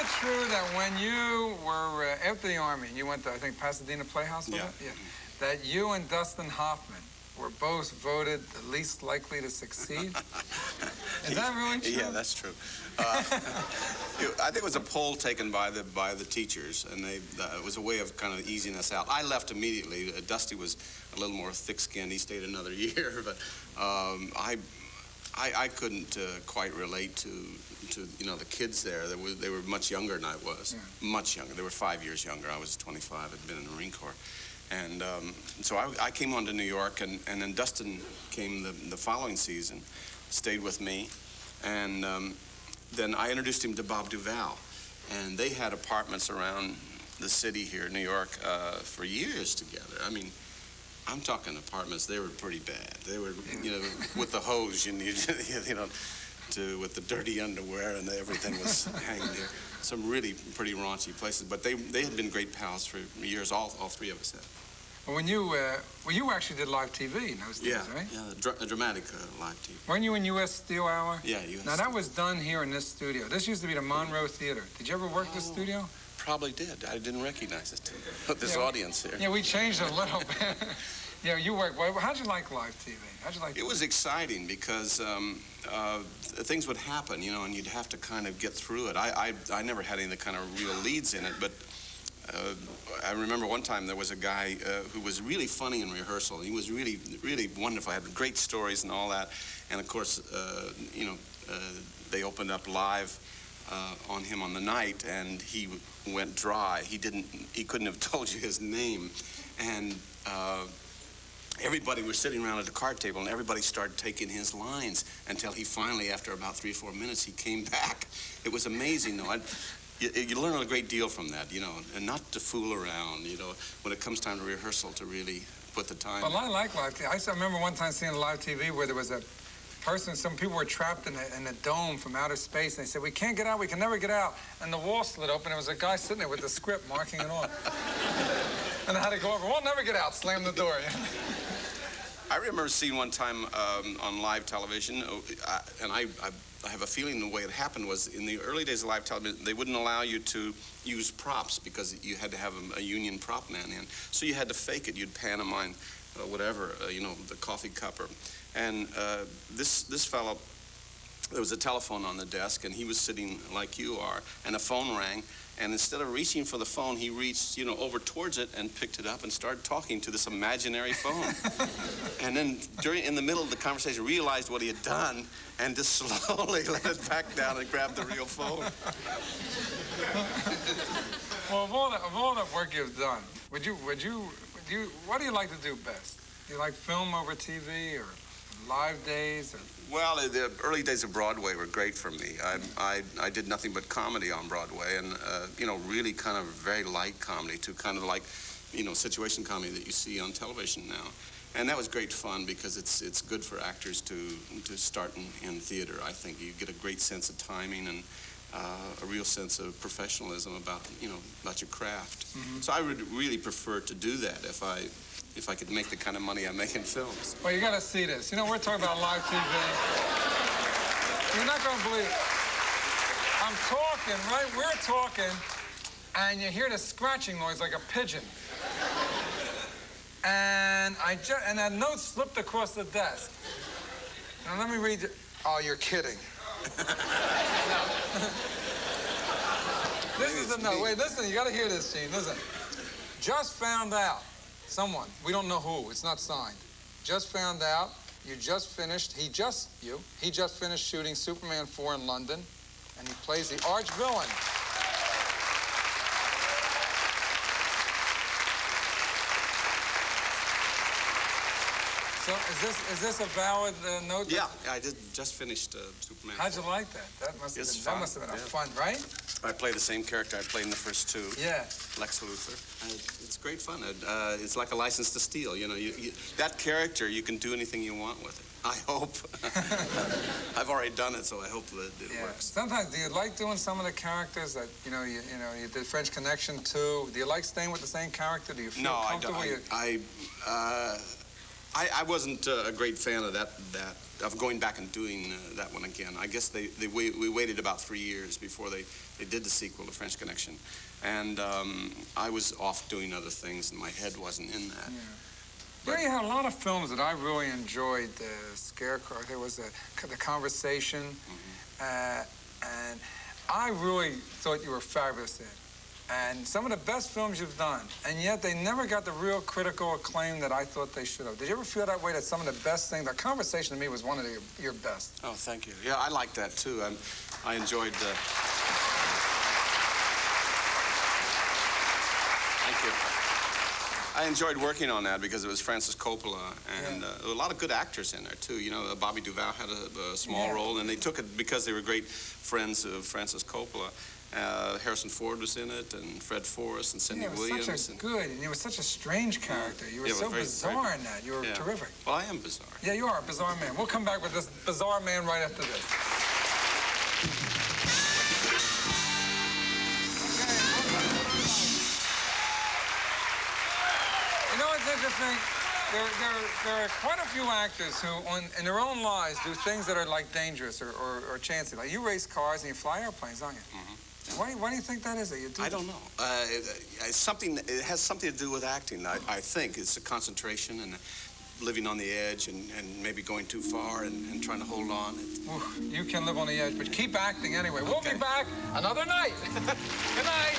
it true that when you were after the Army, you went to, I think, Pasadena Playhouse? Was it? Yeah. That you and Dustin Hoffman were both voted the least likely to succeed? Is that really true? Yeah, that's true. I think it was a poll taken by the teachers, and it was a way of kind of easing us out. I left immediately. Dusty was a little more thick-skinned. He stayed another year, but I couldn't quite relate to the kids there. They were much younger than I was, much younger. They were 5 years younger. I was 25. I'd been in the Marine Corps. And so I came on to New York, and then Dustin came the following season, stayed with me, and then I introduced him to Bob Duval, and they had apartments around the city here, New York, for years together. I mean, I'm talking apartments. They were pretty bad. They were, with the hose you need, with the dirty underwear and everything was hanging there. Some really pretty raunchy places, but they had been great pals for years. All three of us had. Well, when you actually did live TV in those days, right? Yeah, a dramatic live TV. Weren't you in U.S. Steel Hour? Yeah, U.S. Now that was done here in this studio. This used to be the Monroe Theater. Did you ever work this studio? Probably did. I didn't recognize it. But this audience here. Yeah, we changed it a little bit. Yeah, you worked. Well, how'd you like live TV? How'd you like? It was exciting because things would happen, and you'd have to kind of get through it. I never had any of the kind of real leads in it, but I remember one time there was a guy who was really funny in rehearsal. He was really, really wonderful. Had great stories and all that. And of course, they opened up live on him on the night, and he went dry. He couldn't have told you his name, and everybody was sitting around at the card table, and everybody started taking his lines until he finally, after about 3 or 4 minutes, he came back. It was amazing, though. You learn a great deal from that, and not to fool around, when it comes time to rehearsal, to really put the time. Well, I like live TV. I remember one time seeing live TV where there was a person, some people were trapped in a dome from outer space, and they said, "We can't get out, we can never get out." And the wall slid open, and there was a guy sitting there with the script marking it on. And I had to go over, "We'll never get out," slam the door. I remember seeing one time on live television, and I have a feeling the way it happened was in the early days of live television, they wouldn't allow you to use props because you had to have a union prop man in. So you had to fake it. You'd pantomime whatever, the coffee cup. And this fellow, there was a telephone on the desk, and he was sitting like you are, and a phone rang. And instead of reaching for the phone, he reached, over towards it and picked it up and started talking to this imaginary phone. And then in the middle of the conversation, realized what he had done and just slowly let it back down and grabbed the real phone. Well, of all the work you've done, what do you like to do best? Do you like film over TV or live days? Or? Well, the early days of Broadway were great for me. I did nothing but comedy on Broadway, and really kind of very light comedy to kind of like, situation comedy that you see on television now. And that was great fun because it's good for actors to start in theater. I think you get a great sense of timing and a real sense of professionalism about your craft. Mm-hmm. So I would really prefer to do that if I could make the kind of money I make in films. Well, you got to see this. We're talking about live TV. You're not going to believe it. I'm talking, right? We're talking, and you hear the scratching noise like a pigeon. And that note slipped across the desk. Now, let me read you. Oh, you're kidding. This is the note. Wait, listen, you got to hear this, Gene. Listen. Just found out. Someone, we don't know who, it's not signed. Just found out, he just finished shooting Superman 4 in London, and he plays the arch villain. So is this a valid note? Yeah, I just finished Superman. How'd you like that? That must have been a fun, right? I play the same character I played in the first two. Yeah. Lex Luthor. It's great fun. It's like a license to steal. That character, you can do anything you want with it. I hope. I've already done it, so I hope that it works. Sometimes, do you like doing some of the characters that you did French Connection too? Do you like staying with the same character? Do you feel comfortable? No, I wasn't a great fan of of going back and doing that one again. I guess we waited about 3 years before they did the sequel to French Connection. And I was off doing other things, and my head wasn't in that. Yeah. But you had a lot of films that I really enjoyed. The Scarecrow, there was The Conversation, and I really thought you were fabulous in. And some of the best films you've done, and yet they never got the real critical acclaim that I thought they should have. Did you ever feel that way, that some of the best things, The Conversation to me was one of your best? Oh, thank you. Yeah, I like that too. I enjoyed Thank you. I enjoyed working on that because it was Francis Coppola, and a lot of good actors in there too. You know, Bobby Duval had a small role, and they took it because they were great friends of Francis Coppola. Harrison Ford was in it, and Fred Forrest, and Cindy Williams. And you were such a strange character. You were so bizarre in that. You were terrific. Well, I am bizarre. Yeah, you are a bizarre man. We'll come back with this bizarre man right after this. You know what's interesting? There are quite a few actors who, in their own lives, do things that are like dangerous or chancy. Like you race cars and you fly airplanes, don't you? Mm-hmm. Why do you think that is that you do? I don't know. It has something to do with acting. I think it's a concentration and living on the edge and maybe going too far and trying to hold on. You can live on the edge, but keep acting anyway. We'll be back another night. Good night.